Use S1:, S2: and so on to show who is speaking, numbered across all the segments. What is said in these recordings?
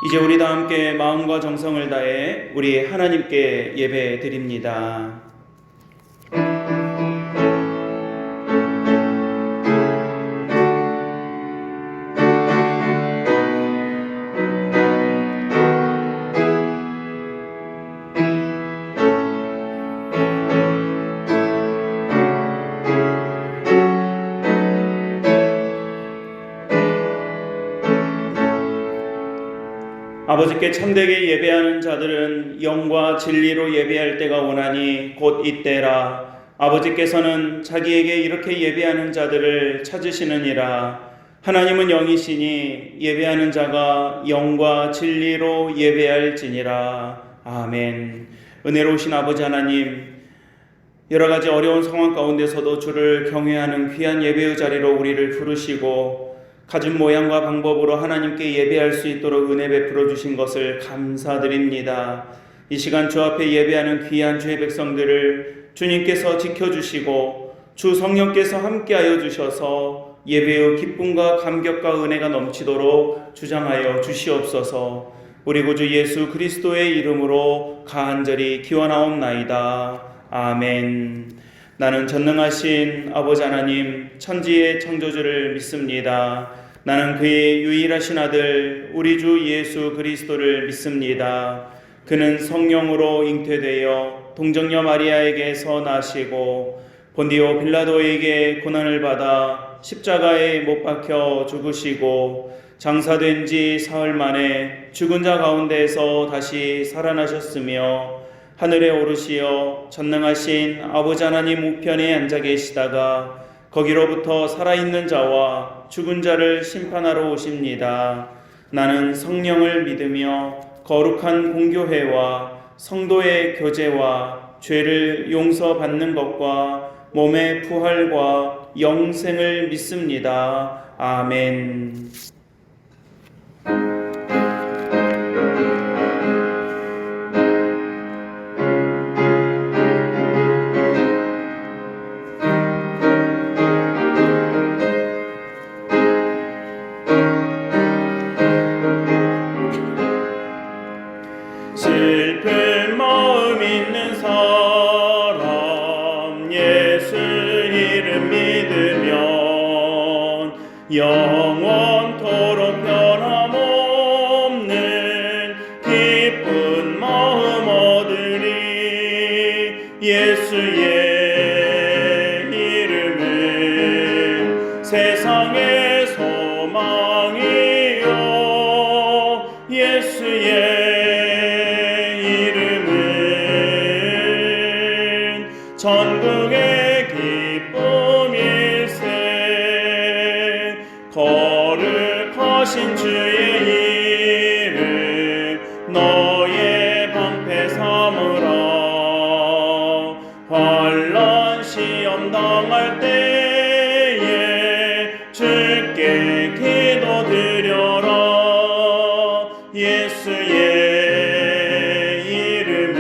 S1: 이제 우리 다 함께 마음과 정성을 다해 우리 하나님께 예배 드립니다. 아버지께 참되게 예배하는 자들은 영과 진리로 예배할 때가 오나니 곧 이때라. 아버지께서는 자기에게 이렇게 예배하는 자들을 찾으시느니라. 하나님은 영이시니 예배하는 자가 영과 진리로 예배할지니라. 아멘. 은혜로우신 아버지 하나님, 여러 가지 어려운 상황 가운데서도 주를 경외하는 귀한 예배의 자리로 우리를 부르시고 가진 모양과 방법으로 하나님께 예배할 수 있도록 은혜 베풀어 주신 것을 감사드립니다. 이 시간 주 앞에 예배하는 귀한 주의 백성들을 주님께서 지켜주시고 주 성령께서 함께하여 주셔서 예배의 기쁨과 감격과 은혜가 넘치도록 주장하여 주시옵소서. 우리 구주 예수 그리스도의 이름으로 간절히 기원하옵나이다. 아멘. 나는 전능하신 아버지 하나님 천지의 창조주를 믿습니다. 나는 그의 유일하신 아들 우리 주 예수 그리스도를 믿습니다. 그는 성령으로 잉태되어 동정녀 마리아에게서 나시고 본디오 빌라도에게 고난을 받아 십자가에 못 박혀 죽으시고 장사된 지 사흘 만에 죽은 자 가운데에서 다시 살아나셨으며 하늘에 오르시어 전능하신 아버지 하나님 우편에 앉아 계시다가 거기로부터 살아있는 자와 죽은 자를 심판하러 오십니다. 나는 성령을 믿으며 거룩한 공교회와 성도의 교제와 죄를 용서받는 것과 몸의 부활과 영생을 믿습니다. 아멘.
S2: 슬픈 마음 있는 사람 예수 이름 믿으면 영원토록 변함없는 기쁜 마음 얻으리. 예수의 이름은 세상의 소망이요 예수의 전국의 기쁨일세. 거룩하신 주의 이름 너의 방패 삼으라. 환난 시험 당할 때에 주께 기도드려라. 예수의 이름은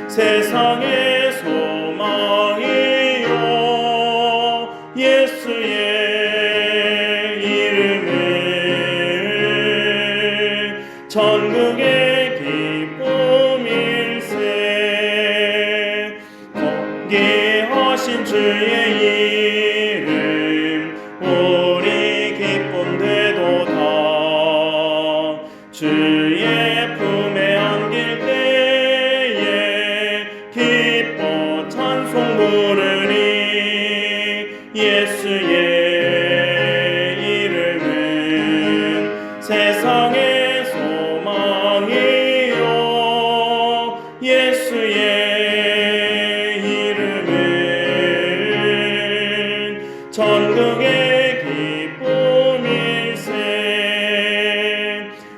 S2: 세상의 소망이요 예수의 이름은 전국의 기쁨일세. 거기하신 주의 이름 우리 기쁨 되도다. 주의 품에 안길 때에 기뻐 찬송 부르니. 예수의 이름은 세상의 소망이요 예수의 이름은 전국의 기쁨일세.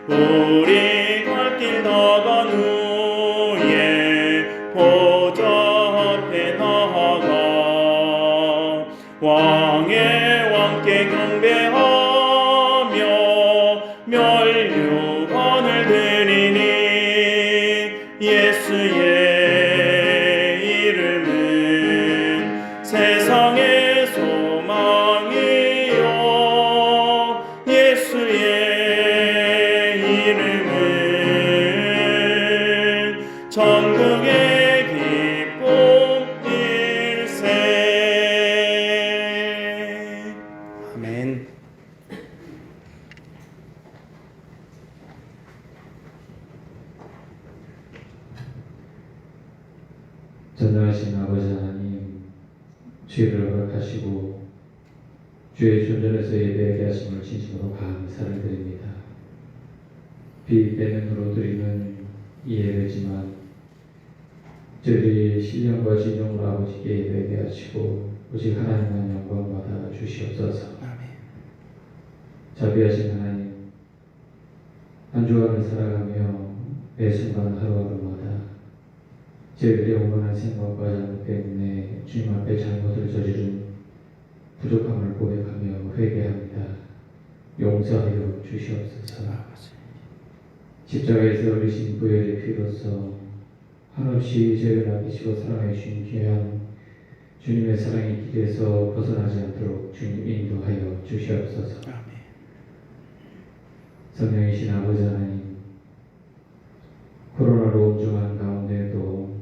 S2: 우리 갈 길 다 간 후에 보좌 앞에 나아가 왕의 왕께 경배하며 면류관을 드리니. 예수의 이름은 세상의 소망이요 예수의
S3: 전능하신 아버지 하나님, 주의를 허락하시고 주의 존전에서 예배하게 하심을 진심으로 감사를 드립니다. 비대면으로 드리는 이 예배지만 저희들이 신령과 진정으로 아버지께 예배하게 하시고 오직 하나님만 영광 받아 주시옵소서. 자비하신 하나님, 한 주간을 살아가며 매 순간 하루하루마다 저희들의 오만한 생각과 잘못 때문에 주님 앞에 잘못을 저지른 부족함을 고백하며 회개합니다. 용서하여 주시옵소서. 십자가에서 흘리신 보혈의 피로써 한없이 저희를 아끼시고 사랑해 주신 귀한 주님의 사랑의 길에서 벗어나지 않도록 주님 인도하여 주시옵소서. 성령이신 아버지 하나님, 코로나로 온중한 가운데도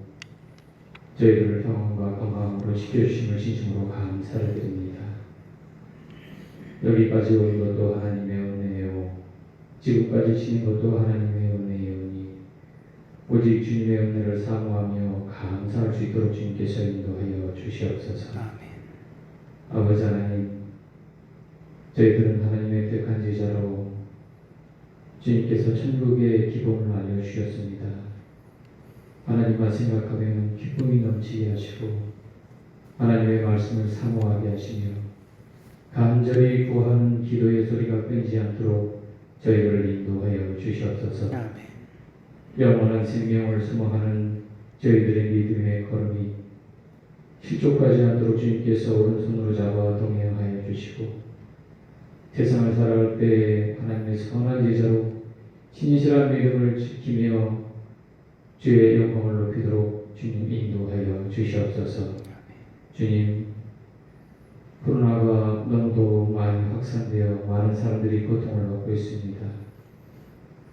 S3: 저희들을 평안과 건강으로 지켜주심을 진심으로 감사를 드립니다. 여기까지 온 것도 하나님의 은혜요, 지금까지 지닌 것도 하나님의 은혜요니 오직 주님의 은혜를 사모하며 감사할 수 있도록 주님께서 인도하여 주시옵소서. 아버지 하나님, 저희들은 하나님의 택한 제자로 주님께서 천국의 기쁨을 알려주셨습니다. 하나님만 생각하면 기쁨이 넘치게 하시고 하나님의 말씀을 사모하게 하시며 간절히 구하는 기도의 소리가 끊이지 않도록 저희를 인도하여 주시옵소서. 영원한 생명을 소망하는 저희들의 믿음의 걸음이 실족하지 않도록 주님께서 오른손으로 잡아 동행하여 주시고 세상을 살아갈 때 하나님의 선한 제자로 신실한 믿음을 지키며 주의 영광을 높이도록 주님 인도하여 주시옵소서. 주님, 코로나가 너무도 많이 확산되어 많은 사람들이 고통을 받고 있습니다.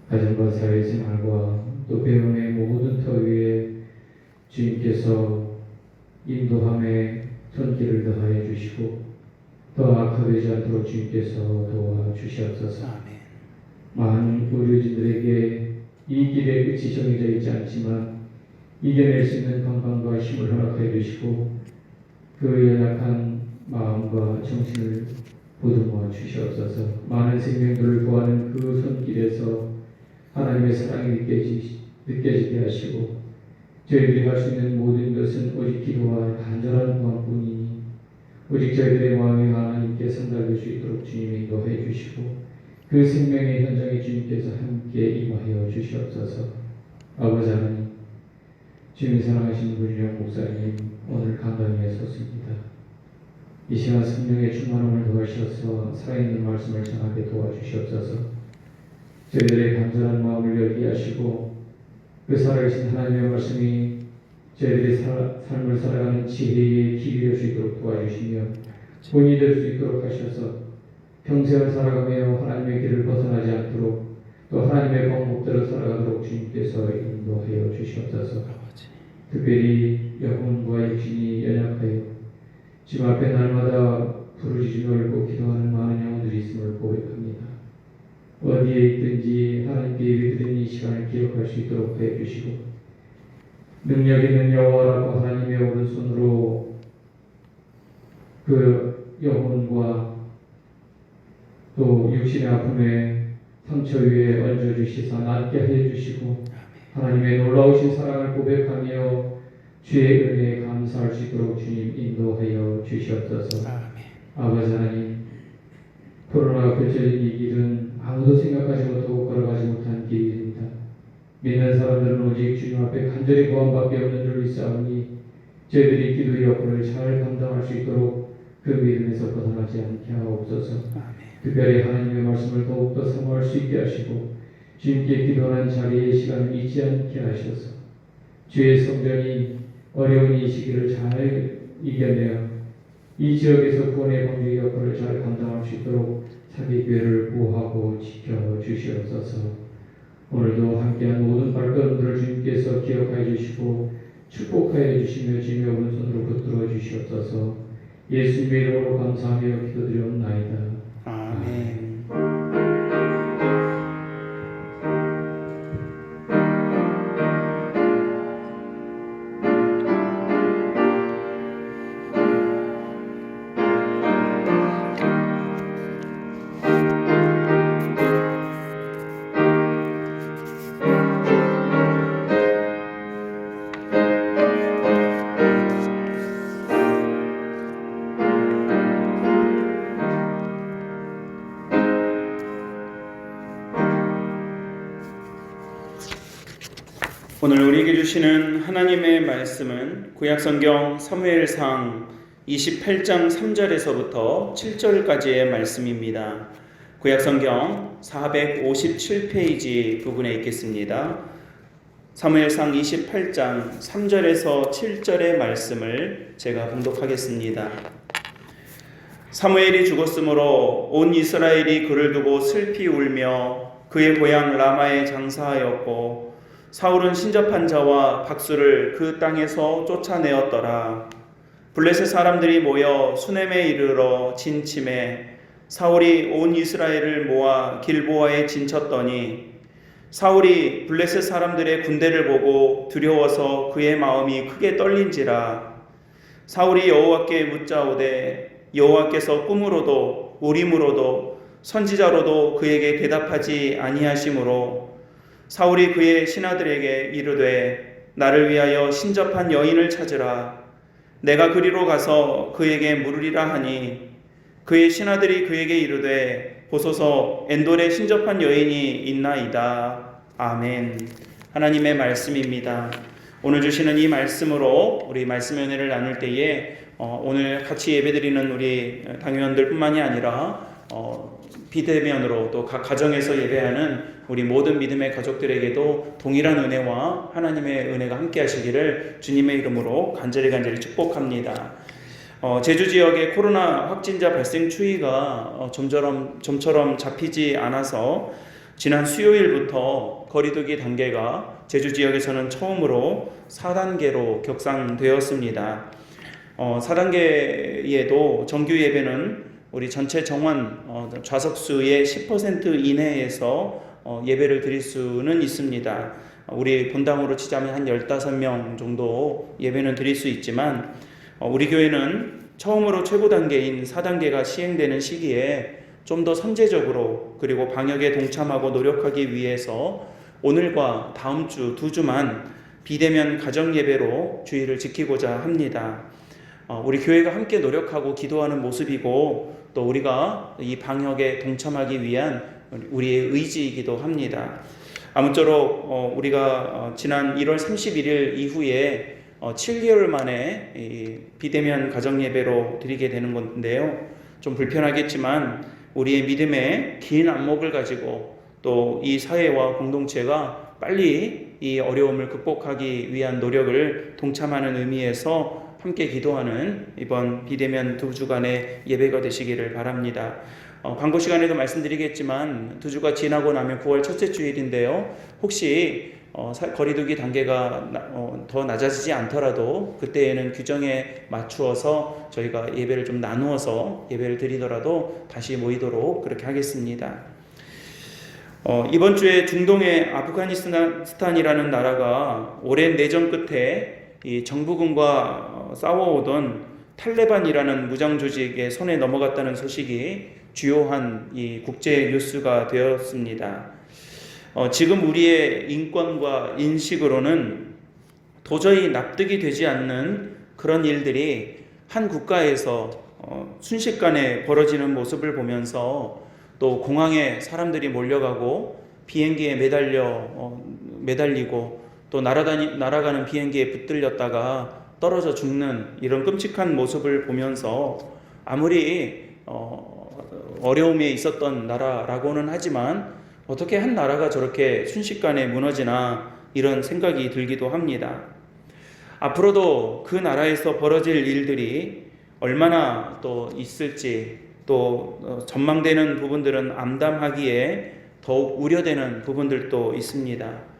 S3: 가정과 사회생활과 또 배움의 모든 터 위에 주님께서 인도함에 손길을 더하여 주시고 더 악화되지 않도록 주님께서 도와주시옵소서. 많은 의료진들에게 이 길의 끝이 정해져 있지 않지만 이겨낼 수 있는 건강과 힘을 허락해 주시고 그 연약한 마음과 정신을 보듬어 주시옵소서. 많은 생명들을 구하는 그 손길에서 하나님의 사랑이 느껴지게 하시고 저희들이 할 수 있는 모든 것은 오직 기도와 간절한 구함뿐이니 오직 저희들의 마음이 하나님께 상달될 수 있도록 주님 인도해 주시고 그 생명의 현장에 주님께서 함께 임하여 주시옵소서. 아버지 하나님, 주님이 사랑하시는 문희룡 목사님 오늘 강단 위에 섰습니다. 이 시간 성령의 충만함을 더하셔서 살아있는 말씀을 전하게 도와주시옵소서. 저희들의 간절한 마음을 열게 하시고 그 살아계신 하나님의 말씀이 저희들의 삶을 살아가는 지혜의 길이 될 수 있도록 도와주시며 본이 될 수 있도록 하셔서 평생을 살아가며 하나님의 길을 벗어나지 않도록 또 하나님의 방법대로 살아가도록 주님께서 인도하여 주시옵소서. 특별히 영혼과 육신이 연약하여 지금 앞에 날마다 부르짖으며 울고 기도하는 많은 영혼들이 있음을 고백합니다. 어디에 있든지 하나님께 예배드리는 이 시간을 기억할 수 있도록 해주시고 능력 있는 여호와라고 하나님의 오른손으로 그 영혼과 또 육신의 아픔에 상처 위에 얹어주시사 낫게 해주시고 하나님의 놀라우신 사랑을 고백하며 주의 은혜에 감사할 수 있도록 주님 인도하여 주시옵소서. 아버지 하나님, 코로나가 펼쳐진 이 길은 아무도 생각하지 못하고 걸어가지 못한 길입니다. 믿는 사람들은 오직 주님 앞에 간절히 구함밖에 없는 줄 믿사오니 저희들이 기도의 역할을 잘 감당할 수 있도록 그 믿음에서 벗어나지 않게 하옵소서. 특별히 하나님의 말씀을 더욱더 사모할 수 있게 하시고 주님께 기도하는 자리의 시간을 잊지 않게 하셔서 주의 성전이 어려운 이 시기를 잘 이겨내어 이 지역에서 구원의 방주의 역할을 잘 감당할 수 있도록 사기교회를 보호하고 지켜주시옵소서. 오늘도 함께한 모든 발걸음들을 주님께서 기억하여 주시고 축복하여 주시며 주님의 오른손으로 붙들어 주시옵소서. 예수님의 이름으로 감사하며 기도드리옵나이다.
S1: 아멘. 오늘 우리에게 주시는 하나님의 말씀은 구약성경 사무엘상 28장 3절에서부터 7절까지의 말씀입니다. 구약성경 457페이지 부분에 있겠습니다. 사무엘상 28장 3절에서 7절의 말씀을 제가 봉독하겠습니다. 사무엘이 죽었으므로 온 이스라엘이 그를 두고 슬피 울며 그의 고향 라마에 장사하였고 사울은 신접한 자와 박수를 그 땅에서 쫓아내었더라. 블레셋 사람들이 모여 수넴에 이르러 진침해 사울이 온 이스라엘을 모아 길보아에 진쳤더니 사울이 블레셋 사람들의 군대를 보고 두려워서 그의 마음이 크게 떨린지라. 사울이 여호와께 묻자오되 여호와께서 꿈으로도 우림으로도 선지자로도 그에게 대답하지 아니하시므로 사울이 그의 신하들에게 이르되 나를 위하여 신접한 여인을 찾으라. 내가 그리로 가서 그에게 물으리라 하니 그의 신하들이 그에게 이르되 보소서 엔돌에 신접한 여인이 있나이다. 아멘. 하나님의 말씀입니다. 오늘 주시는 이 말씀으로 우리 말씀의 은혜를 나눌 때에 오늘 같이 예배드리는 우리 당회원들 뿐만이 아니라 비대면으로 또 각 가정에서 예배하는 우리 모든 믿음의 가족들에게도 동일한 은혜와 하나님의 은혜가 함께 하시기를 주님의 이름으로 간절히 축복합니다. 제주 지역의 코로나 확진자 발생 추이가 좀처럼 잡히지 않아서 지난 수요일부터 거리두기 단계가 제주 지역에서는 처음으로 4단계로 격상되었습니다. 4단계에도 정규 예배는 우리 전체 정원 좌석수의 10% 이내에서 예배를 드릴 수는 있습니다. 우리 본당으로 치자면 한 15명 정도 예배는 드릴 수 있지만 우리 교회는 처음으로 최고 단계인 4단계가 시행되는 시기에 좀 더 선제적으로 그리고 방역에 동참하고 노력하기 위해서 오늘과 다음 주 2주만 비대면 가정 예배로 주의를 지키고자 합니다. 우리 교회가 함께 노력하고 기도하는 모습이고 또 우리가 이 방역에 동참하기 위한 우리의 의지이기도 합니다. 아무쪼록 우리가 지난 1월 31일 이후에 7개월 만에 이 비대면 가정 예배로 드리게 되는 건데요. 좀 불편하겠지만 우리의 믿음의 긴 안목을 가지고 또 이 사회와 공동체가 빨리 이 어려움을 극복하기 위한 노력을 동참하는 의미에서 함께 기도하는 이번 비대면 2주간의 예배가 되시기를 바랍니다. 광고 시간에도 말씀드리겠지만 2주가 지나고 나면 9월 첫째 주일인데요. 혹시 거리두기 단계가 더 낮아지지 않더라도 그때에는 규정에 맞추어서 저희가 예배를 좀 나누어서 예배를 드리더라도 다시 모이도록 그렇게 하겠습니다. 이번 주에 중동의 아프가니스탄이라는 나라가 오랜 내전 끝에 이 정부군과 싸워오던 탈레반이라는 무장 조직의 손에 넘어갔다는 소식이 주요한 이 국제 뉴스가 되었습니다. 지금 우리의 인권과 인식으로는 도저히 납득이 되지 않는 그런 일들이 한 국가에서 순식간에 벌어지는 모습을 보면서 또 공항에 사람들이 몰려가고 비행기에 매달리고 또 날아가는 비행기에 붙들렸다가 떨어져 죽는 이런 끔찍한 모습을 보면서 아무리 어려움에 있었던 나라라고는 하지만 어떻게 한 나라가 저렇게 순식간에 무너지나 이런 생각이 들기도 합니다. 앞으로도 그 나라에서 벌어질 일들이 얼마나 또 있을지 또 전망되는 부분들은 암담하기에 더욱 우려되는 부분들도 있습니다.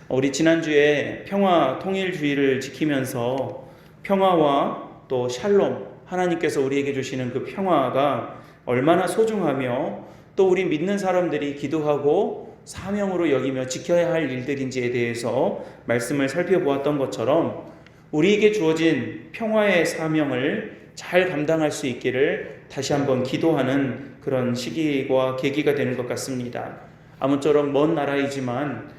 S1: 우리 지난주에 평화 통일주의를 지키면서 평화와 또 샬롬, 하나님께서 우리에게 주시는 그 평화가 얼마나 소중하며 또 우리 믿는 사람들이 기도하고 사명으로 여기며 지켜야 할 일들인지에 대해서 말씀을 살펴보았던 것처럼 우리에게 주어진 평화의 사명을 잘 감당할 수 있기를 다시 한번 기도하는 그런 시기와 계기가 되는 것 같습니다. 아무쪼록 먼 나라이지만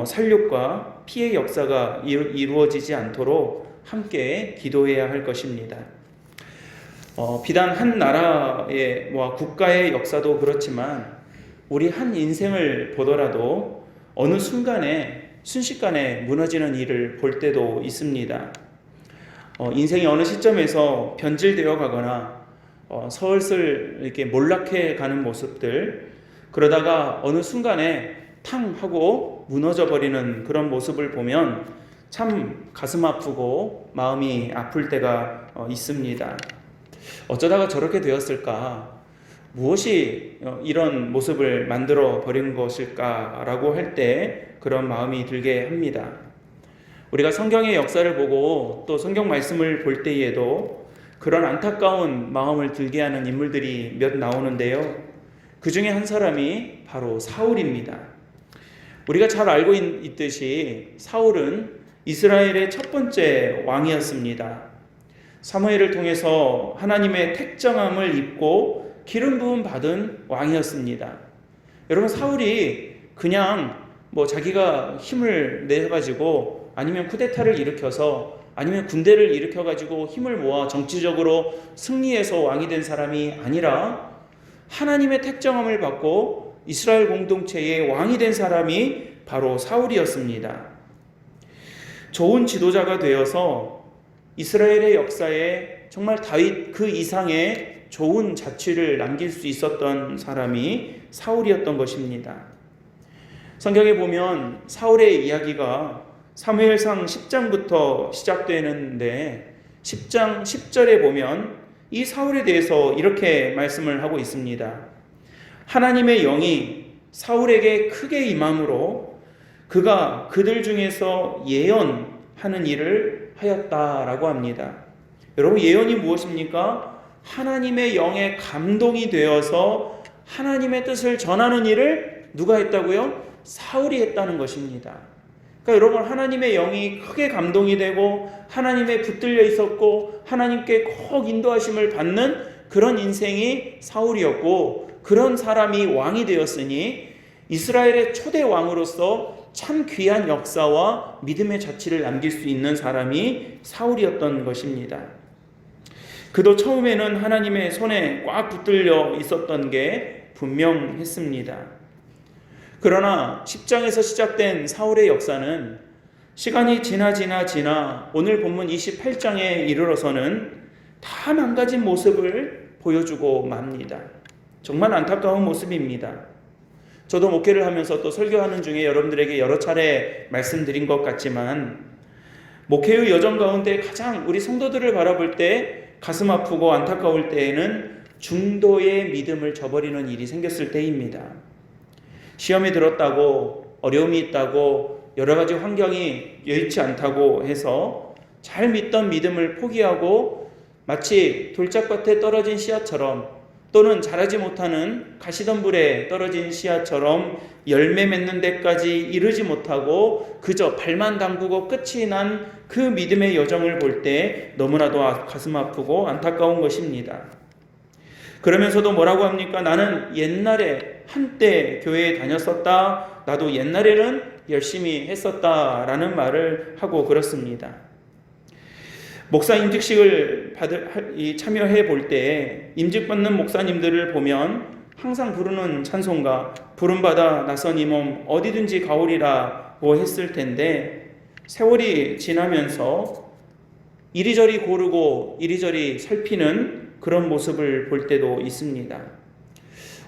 S1: 살육과 피해 역사가 이루어지지 않도록 함께 기도해야 할 것입니다. 비단 한 나라의 국가의 역사도 그렇지만 우리 한 인생을 보더라도 어느 순간에 순식간에 무너지는 일을 볼 때도 있습니다. 인생의 어느 시점에서 변질되어 가거나 슬슬 이렇게 몰락해 가는 모습들, 그러다가 어느 순간에 탕 하고 무너져 버리는 그런 모습을 보면 참 가슴 아프고 마음이 아플 때가 있습니다. 어쩌다가 저렇게 되었을까? 무엇이 이런 모습을 만들어 버린 것일까라고 할 때 그런 마음이 들게 합니다. 우리가 성경의 역사를 보고 또 성경 말씀을 볼 때에도 그런 안타까운 마음을 들게 하는 인물들이 몇 나오는데요. 그 중에 한 사람이 바로 사울입니다. 우리가 잘 알고 있듯이 사울은 이스라엘의 첫 번째 왕이었습니다. 사무엘을 통해서 하나님의 택정함을 입고 기름 부음 받은 왕이었습니다. 여러분, 사울이 그냥 자기가 힘을 내가지고 아니면 쿠데타를 일으켜서 아니면 군대를 일으켜가지고 힘을 모아 정치적으로 승리해서 왕이 된 사람이 아니라 하나님의 택정함을 받고 이스라엘 공동체의 왕이 된 사람이 바로 사울이었습니다. 좋은 지도자가 되어서 이스라엘의 역사에 정말 다윗 그 이상의 좋은 자취를 남길 수 있었던 사람이 사울이었던 것입니다. 성경에 보면 사울의 이야기가 사무엘상 10장부터 시작되는데 10장 10절에 보면 이 사울에 대해서 이렇게 말씀을 하고 있습니다. 하나님의 영이 사울에게 크게 임함으로 그가 그들 중에서 예언하는 일을 하였다라고 합니다. 여러분, 예언이 무엇입니까? 하나님의 영에 감동이 되어서 하나님의 뜻을 전하는 일을 누가 했다고요? 사울이 했다는 것입니다. 그러니까 여러분, 하나님의 영이 크게 감동이 되고 하나님에 붙들려 있었고 하나님께 꼭 인도하심을 받는 그런 인생이 사울이었고, 그런 사람이 왕이 되었으니 이스라엘의 초대 왕으로서 참 귀한 역사와 믿음의 자취를 남길 수 있는 사람이 사울이었던 것입니다. 그도 처음에는 하나님의 손에 꽉 붙들려 있었던 게 분명했습니다. 그러나 10장에서 시작된 사울의 역사는 시간이 지나 오늘 본문 28장에 이르러서는 다 망가진 모습을 보여주고 맙니다. 정말 안타까운 모습입니다. 저도 목회를 하면서 또 설교하는 중에 여러분들에게 여러 차례 말씀드린 것 같지만, 목회의 여정 가운데 가장 우리 성도들을 바라볼 때 가슴 아프고 안타까울 때에는 중도의 믿음을 저버리는 일이 생겼을 때입니다. 시험이 들었다고, 어려움이 있다고, 여러 가지 환경이 여의치 않다고 해서 잘 믿던 믿음을 포기하고 마치 돌짝밭에 떨어진 씨앗처럼, 또는 자라지 못하는 가시덤불에 떨어진 씨앗처럼 열매 맺는 데까지 이르지 못하고 그저 발만 담그고 끝이 난 그 믿음의 여정을 볼 때 너무나도 가슴 아프고 안타까운 것입니다. 그러면서도 뭐라고 합니까? 나는 옛날에 한때 교회에 다녔었다. 나도 옛날에는 열심히 했었다라는 말을 하고 그렇습니다. 목사 임직식을 참여해 볼 때 임직받는 목사님들을 보면 항상 부르는 찬송가, 부름받아 나선 이 몸 어디든지 가오리라고 했을 텐데, 세월이 지나면서 이리저리 고르고 이리저리 살피는 그런 모습을 볼 때도 있습니다.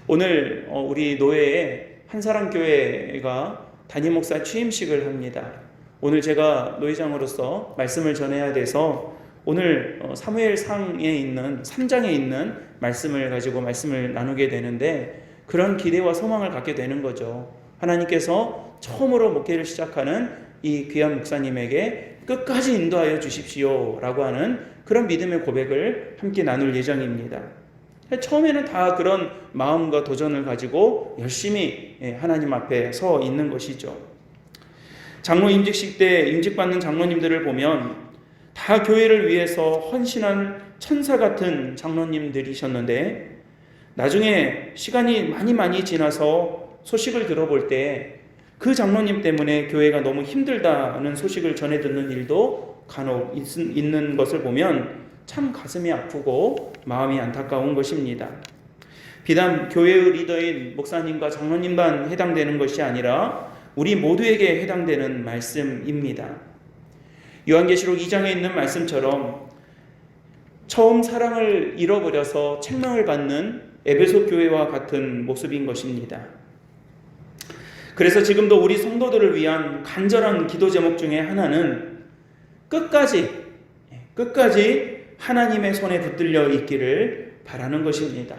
S1: 오늘 우리 노예에 한사랑교회가 담임 목사 취임식을 합니다. 오늘 제가 노회장으로서 말씀을 전해야 돼서 오늘 사무엘상에 있는 3장에 있는 말씀을 가지고 말씀을 나누게 되는데, 그런 기대와 소망을 갖게 되는 거죠. 하나님께서 처음으로 목회를 시작하는 이 귀한 목사님에게 끝까지 인도하여 주십시오 라고 하는 그런 믿음의 고백을 함께 나눌 예정입니다. 처음에는 다 그런 마음과 도전을 가지고 열심히 하나님 앞에 서 있는 것이죠. 장로 임직식 때 임직받는 장로님들을 보면 다 교회를 위해서 헌신한 천사 같은 장로님들이셨는데, 나중에 시간이 많이 지나서 소식을 들어볼 때 그 장로님 때문에 교회가 너무 힘들다는 소식을 전해 듣는 일도 간혹 있는 것을 보면 참 가슴이 아프고 마음이 안타까운 것입니다. 비단 교회의 리더인 목사님과 장로님만 해당되는 것이 아니라 우리 모두에게 해당되는 말씀입니다. 요한계시록 2장에 있는 말씀처럼 처음 사랑을 잃어버려서 책망을 받는 에베소 교회와 같은 모습인 것입니다. 그래서 지금도 우리 성도들을 위한 간절한 기도 제목 중에 하나는 끝까지 하나님의 손에 붙들려 있기를 바라는 것입니다.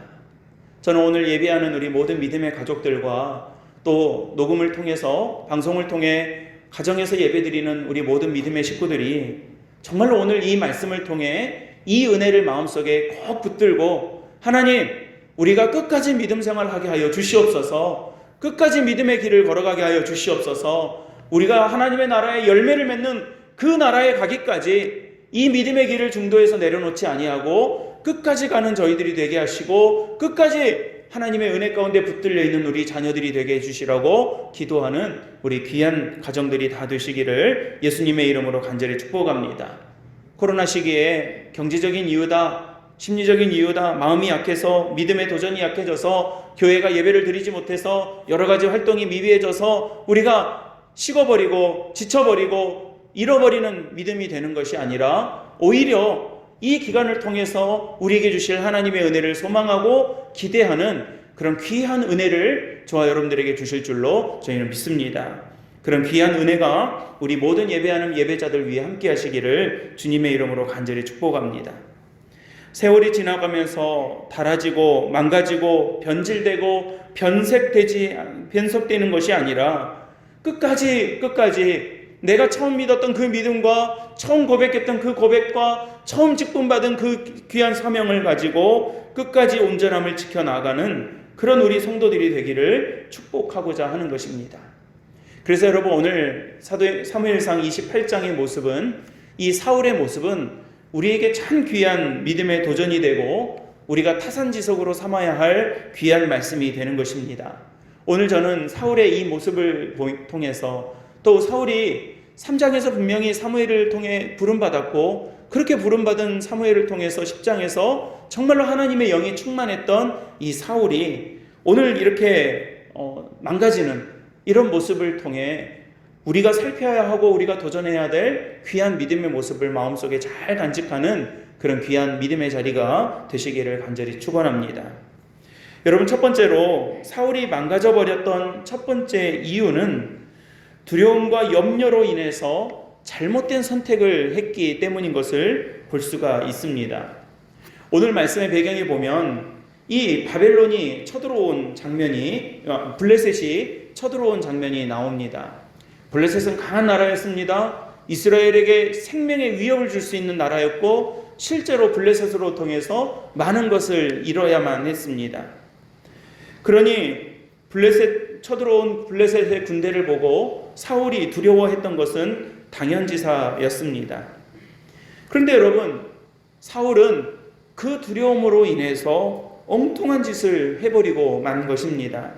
S1: 저는 오늘 예배하는 우리 모든 믿음의 가족들과 또 녹음을 통해서 방송을 통해 가정에서 예배드리는 우리 모든 믿음의 식구들이 정말로 오늘 이 말씀을 통해 이 은혜를 마음속에 꼭 붙들고 하나님, 우리가 끝까지 믿음 생활하게 하여 주시옵소서, 끝까지 믿음의 길을 걸어가게 하여 주시옵소서, 우리가 하나님의 나라의 열매를 맺는 그 나라에 가기까지 이 믿음의 길을 중도에서 내려놓지 아니하고 끝까지 가는 저희들이 되게 하시고 끝까지 하나님의 은혜 가운데 붙들려 있는 우리 자녀들이 되게 해주시라고 기도하는 우리 귀한 가정들이 다 되시기를 예수님의 이름으로 간절히 축복합니다. 코로나 시기에 경제적인 이유다, 심리적인 이유다, 마음이 약해서 믿음의 도전이 약해져서 교회가 예배를 드리지 못해서 여러 가지 활동이 미비해져서 우리가 식어버리고 지쳐버리고 잃어버리는 믿음이 되는 것이 아니라 오히려 이 기간을 통해서 우리에게 주실 하나님의 은혜를 소망하고 기대하는 그런 귀한 은혜를 저와 여러분들에게 주실 줄로 저희는 믿습니다. 그런 귀한 은혜가 우리 모든 예배하는 예배자들 위해 함께 하시기를 주님의 이름으로 간절히 축복합니다. 세월이 지나가면서 닳아지고 망가지고 변질되고 변속되는 것이 아니라 끝까지 내가 처음 믿었던 그 믿음과 처음 고백했던 그 고백과 처음 직분받은 그 귀한 사명을 가지고 끝까지 온전함을 지켜나가는 그런 우리 성도들이 되기를 축복하고자 하는 것입니다. 그래서 여러분, 오늘 사무엘상 28장의 모습은, 이 사울의 모습은 우리에게 참 귀한 믿음의 도전이 되고 우리가 타산지석으로 삼아야 할 귀한 말씀이 되는 것입니다. 오늘 저는 사울의 이 모습을 통해서, 또 사울이 3장에서 분명히 사무엘을 통해 부름받았고 그렇게 부름받은 사무엘을 통해서 10장에서 정말로 하나님의 영이 충만했던 이 사울이 오늘 이렇게 망가지는 이런 모습을 통해 우리가 살펴야 하고 우리가 도전해야 될 귀한 믿음의 모습을 마음속에 잘 간직하는 그런 귀한 믿음의 자리가 되시기를 간절히 축원합니다. 여러분, 첫 번째로 사울이 망가져 버렸던 첫 번째 이유는 두려움과 염려로 인해서 잘못된 선택을 했기 때문인 것을 볼 수가 있습니다. 오늘 말씀의 배경에 보면 이 바벨론이 쳐들어온 장면이, 블레셋이 쳐들어온 장면이 나옵니다. 블레셋은 강한 나라였습니다. 이스라엘에게 생명의 위협을 줄 수 있는 나라였고 실제로 블레셋으로 통해서 많은 것을 이뤄야만 했습니다. 그러니 쳐들어온 블레셋의 군대를 보고 사울이 두려워했던 것은 당연지사였습니다. 그런데 여러분, 사울은 그 두려움으로 인해서 엉뚱한 짓을 해버리고 만 것입니다.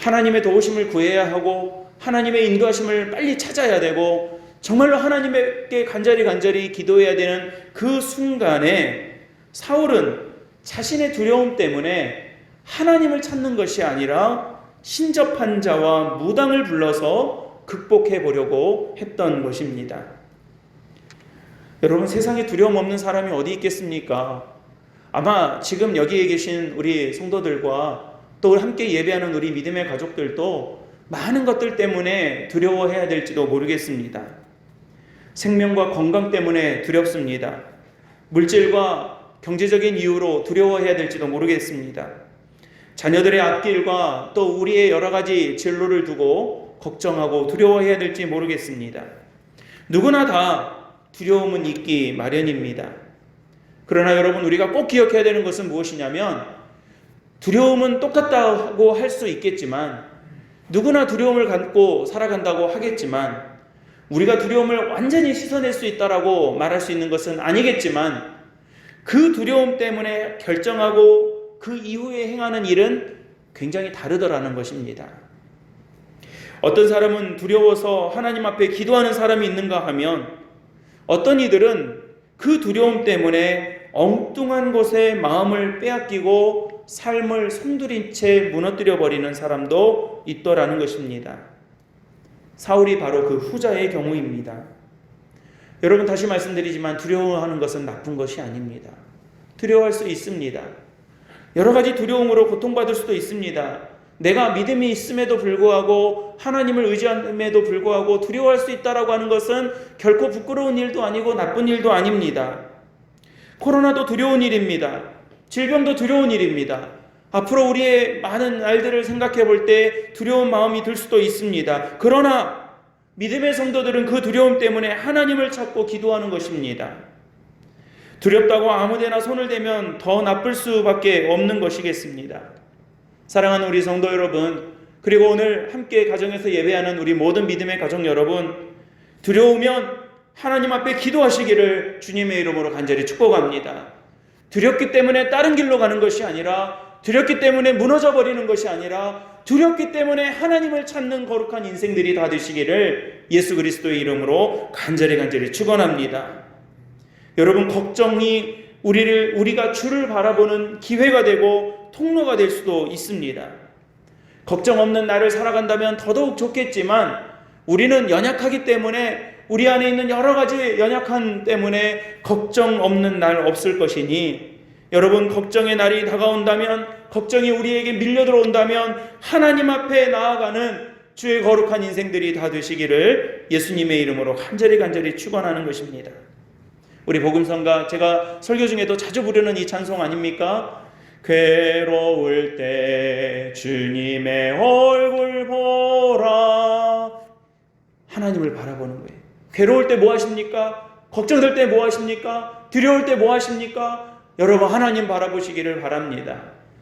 S1: 하나님의 도우심을 구해야 하고 하나님의 인도하심을 빨리 찾아야 되고 정말로 하나님께 간절히 기도해야 되는 그 순간에 사울은 자신의 두려움 때문에 하나님을 찾는 것이 아니라 신접한 자와 무당을 불러서 극복해 보려고 했던 것입니다. 여러분, 세상에 두려움 없는 사람이 어디 있겠습니까? 아마 지금 여기에 계신 우리 성도들과 또 함께 예배하는 우리 믿음의 가족들도 많은 것들 때문에 두려워해야 될지도 모르겠습니다. 생명과 건강 때문에 두렵습니다. 물질과 경제적인 이유로 두려워해야 될지도 모르겠습니다. 자녀들의 앞길과 또 우리의 여러 가지 진로를 두고 걱정하고 두려워해야 될지 모르겠습니다. 누구나 다 두려움은 있기 마련입니다. 그러나 여러분, 우리가 꼭 기억해야 되는 것은 무엇이냐면 두려움은 똑같다고 할 수 있겠지만 누구나 두려움을 갖고 살아간다고 하겠지만 우리가 두려움을 완전히 씻어낼 수 있다라고 말할 수 있는 것은 아니겠지만 그 두려움 때문에 결정하고 그 이후에 행하는 일은 굉장히 다르더라는 것입니다. 어떤 사람은 두려워서 하나님 앞에 기도하는 사람이 있는가 하면 어떤 이들은 그 두려움 때문에 엉뚱한 곳에 마음을 빼앗기고 삶을 송두린 채 무너뜨려 버리는 사람도 있더라는 것입니다. 사울이 바로 그 후자의 경우입니다. 여러분, 다시 말씀드리지만 두려워하는 것은 나쁜 것이 아닙니다. 두려워할 수 있습니다. 여러 가지 두려움으로 고통받을 수도 있습니다. 내가 믿음이 있음에도 불구하고, 하나님을 의지함에도 불구하고 두려워할 수 있다라고 하는 것은 결코 부끄러운 일도 아니고 나쁜 일도 아닙니다. 코로나도 두려운 일입니다. 질병도 두려운 일입니다. 앞으로 우리의 많은 날들을 생각해 볼 때 두려운 마음이 들 수도 있습니다. 그러나 믿음의 성도들은 그 두려움 때문에 하나님을 찾고 기도하는 것입니다. 두렵다고 아무데나 손을 대면 더 나쁠 수밖에 없는 것이겠습니다. 사랑하는 우리 성도 여러분, 그리고 오늘 함께 가정에서 예배하는 우리 모든 믿음의 가족 여러분, 두려우면 하나님 앞에 기도하시기를 주님의 이름으로 간절히 축복합니다. 두렵기 때문에 다른 길로 가는 것이 아니라, 두렵기 때문에 무너져 버리는 것이 아니라, 두렵기 때문에 하나님을 찾는 거룩한 인생들이 다 되시기를 예수 그리스도의 이름으로 간절히 축원합니다. 여러분, 걱정이 우리가 주를 바라보는 기회가 되고 통로가 될 수도 있습니다. 걱정 없는 날을 살아간다면 더더욱 좋겠지만, 우리는 연약하기 때문에, 우리 안에 있는 여러 가지 연약함 때문에 걱정 없는 날 없을 것이니, 여러분, 걱정의 날이 다가온다면, 걱정이 우리에게 밀려 들어온다면 하나님 앞에 나아가는 주의 거룩한 인생들이 다 되시기를 예수님의 이름으로 간절히 축원하는 것입니다. 우리 복음성가, 제가 설교 중에도 자주 부르는 이 찬송 아닙니까? 괴로울 때 주님의 얼굴 보라. 하나님을 바라보는 거예요. 괴로울 때 뭐 하십니까? 걱정될 때 뭐 하십니까? 두려울 때 뭐 하십니까? 여러분, 하나님 바라보시기를 바랍니다.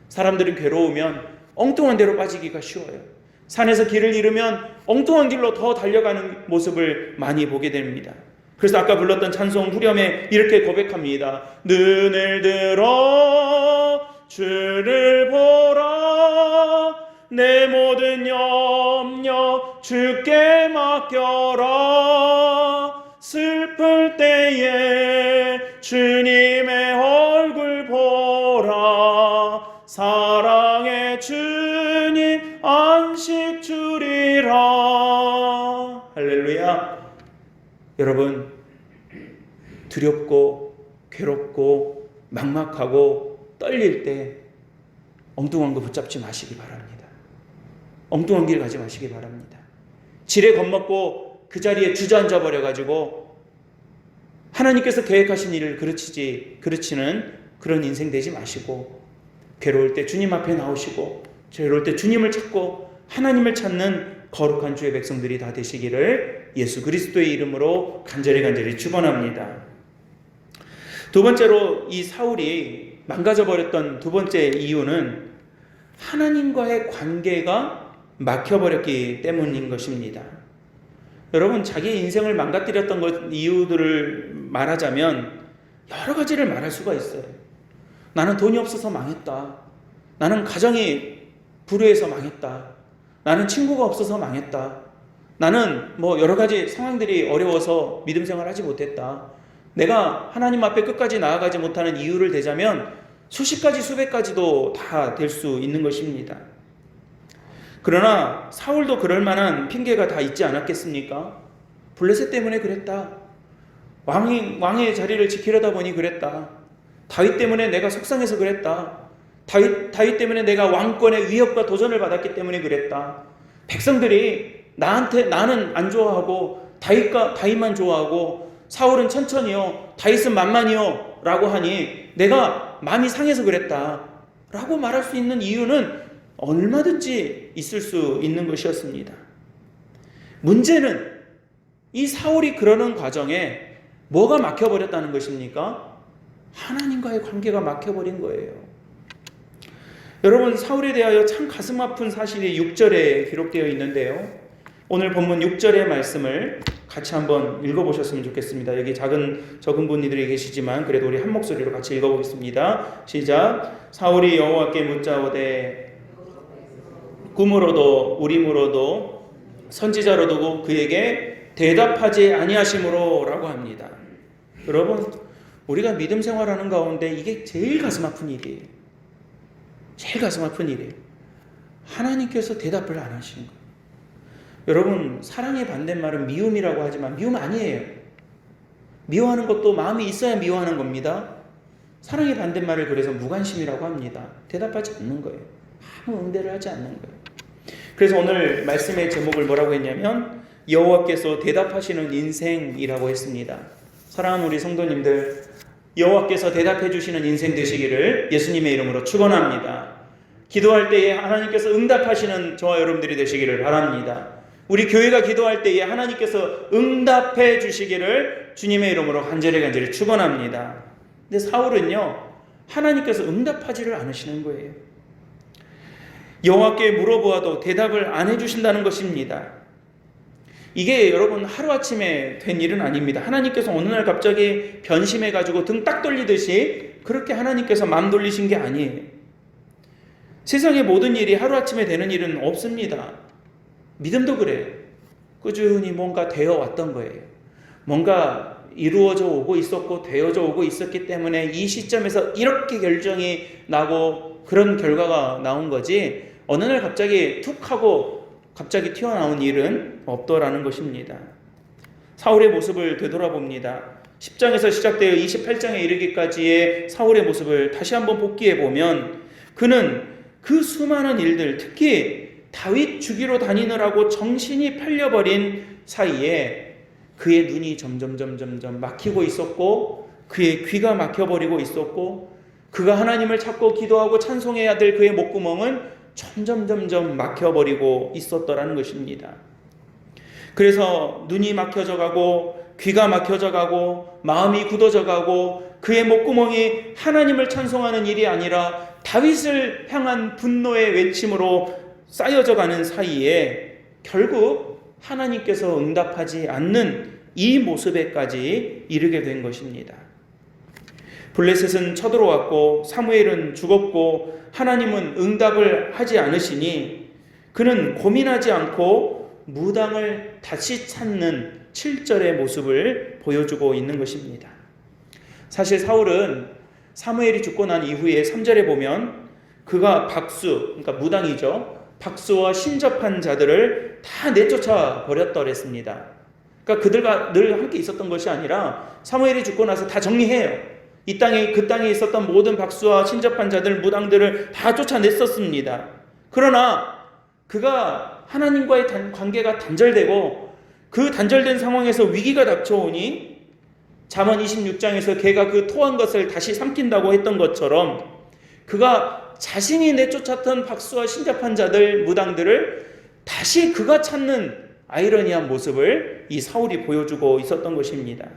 S1: 사람들은 괴로우면 엉뚱한 데로 빠지기가 쉬워요. 산에서 길을 잃으면 엉뚱한 길로 더 달려가는 모습을 많이 보게 됩니다. 그래서 아까 불렀던 찬송 후렴에 이렇게 고백합니다. 눈을 들어 주를 보라, 내 모든 염려 주께 맡겨라. 슬플 때에 주님의 얼굴 보라, 사랑의 주님 안식 주리라. 할렐루야. 여러분, 두렵고 괴롭고 막막하고 떨릴 때 엉뚱한 거 붙잡지 마시기 바랍니다. 엉뚱한 길 가지 마시기 바랍니다. 지레 겁먹고 그 자리에 주저앉아 버려가지고 하나님께서 계획하신 일을 그르치는 그런 인생 되지 마시고, 괴로울 때 주님 앞에 나오시고, 괴로울 때 주님을 찾고 하나님을 찾는 거룩한 주의 백성들이 다 되시기를 예수 그리스도의 이름으로 간절히 축원합니다. 두 번째로, 이 사울이 망가져버렸던 두 번째 이유는 하나님과의 관계가 막혀버렸기 때문인 것입니다. 여러분, 자기의 인생을 망가뜨렸던 이유들을 말하자면 여러 가지를 말할 수가 있어요. 나는 돈이 없어서 망했다. 나는 가정이 불우해서 망했다. 나는 친구가 없어서 망했다. 나는 여러 가지 상황들이 어려워서 믿음 생활을 하지 못했다. 내가 하나님 앞에 끝까지 나아가지 못하는 이유를 대자면 수십 가지 수백 가지도 다 될 수 있는 것입니다. 그러나 사울도 그럴 만한 핑계가 다 있지 않았겠습니까? 블레셋 때문에 그랬다. 왕의 자리를 지키려다 보니 그랬다. 다윗 때문에 내가 속상해서 그랬다. 다윗 때문에 내가 왕권의 위협과 도전을 받았기 때문에 그랬다. 백성들이 나는 안 좋아하고 다윗만 좋아하고 사울은 천천히요, 다윗은 만만히요 라고 하니 내가 마음이 상해서 그랬다 라고 말할 수 있는 이유는 얼마든지 있을 수 있는 것이었습니다. 문제는 이 사울이 그러는 과정에 뭐가 막혀버렸다는 것입니까? 하나님과의 관계가 막혀버린 거예요. 여러분, 사울에 대하여 참 가슴 아픈 사실이 6절에 기록되어 있는데요, 오늘 본문 6절의 말씀을 같이 한번 읽어보셨으면 좋겠습니다. 여기 적은 분들이 계시지만 그래도 우리 한 목소리로 같이 읽어보겠습니다. 시작. 사울이 여호와께 묻자오되 꿈으로도 우림으로도 선지자로도 그에게 대답하지 아니하심으로 라고 합니다. 여러분, 우리가 믿음 생활하는 가운데 이게 제일 가슴 아픈 일이에요. 제일 가슴 아픈 일이에요. 하나님께서 대답을 안 하시는 거예요. 여러분, 사랑의 반대말은 미움이라고 하지만 미움 아니에요. 미워하는 것도 마음이 있어야 미워하는 겁니다. 사랑의 반대말을 그래서 무관심이라고 합니다. 대답하지 않는 거예요. 아무 응대를 하지 않는 거예요. 그래서 오늘 말씀의 제목을 뭐라고 했냐면 여호와께서 대답하시는 인생이라고 했습니다. 사랑하는 우리 성도님들, 여호와께서 대답해 주시는 인생 되시기를 예수님의 이름으로 축원합니다. 기도할 때에 하나님께서 응답하시는 저와 여러분들이 되시기를 바랍니다. 우리 교회가 기도할 때에 하나님께서 응답해 주시기를 주님의 이름으로 간절히 축원합니다. 근데 사울은요, 하나님께서 응답하지를 않으시는 거예요. 여호와께 물어보아도 대답을 안 해주신다는 것입니다. 이게 여러분 하루아침에 된 일은 아닙니다. 하나님께서 어느 날 갑자기 변심해가지고 등 딱 돌리듯이 그렇게 하나님께서 마음 돌리신 게 아니에요. 세상의 모든 일이 하루아침에 되는 일은 없습니다. 믿음도 그래요. 꾸준히 뭔가 되어 왔던 거예요. 뭔가 이루어져 오고 있었고 되어져 오고 있었기 때문에 이 시점에서 이렇게 결정이 나고 그런 결과가 나온 거지, 어느 날 갑자기 툭 하고 갑자기 튀어나온 일은 없더라는 것입니다. 사울의 모습을 되돌아봅니다. 10장에서 시작되어 28장에 이르기까지의 사울의 모습을 다시 한번 복기해 보면 그는 그 수많은 일들, 특히 다윗 죽이러 다니느라고 정신이 팔려버린 사이에 그의 눈이 점점 막히고 있었고, 그의 귀가 막혀버리고 있었고, 그가 하나님을 찾고 기도하고 찬송해야 될 그의 목구멍은 점점 막혀버리고 있었더라는 것입니다. 그래서 눈이 막혀져 가고 귀가 막혀져 가고 마음이 굳어져 가고 그의 목구멍이 하나님을 찬송하는 일이 아니라 다윗을 향한 분노의 외침으로 쌓여져 가는 사이에 결국 하나님께서 응답하지 않는 이 모습에까지 이르게 된 것입니다. 블레셋은 쳐들어왔고 사무엘은 죽었고 하나님은 응답을 하지 않으시니 그는 고민하지 않고 무당을 다시 찾는 7절의 모습을 보여주고 있는 것입니다. 사실 사울은 사무엘이 죽고 난 이후에 3절에 보면 그가 박수, 그러니까 무당이죠, 박수와 신접한 자들을 다 내쫓아 버렸다 그랬습니다. 그러니까 그들과 늘 함께 있었던 것이 아니라 사무엘이 죽고 나서 다 정리해요. 이 땅에, 그 땅에 있었던 모든 박수와 신접한 자들, 무당들을 다 쫓아냈었습니다. 그러나 그가 하나님과의 관계가 단절되고 그 단절된 상황에서 위기가 닥쳐오니 잠언 26장에서 걔가 그 토한 것을 다시 삼킨다고 했던 것처럼 그가 자신이 내쫓았던 박수와 신접한 자들, 무당들을 다시 그가 찾는 아이러니한 모습을 이 사울이 보여주고 있었던 것입니다.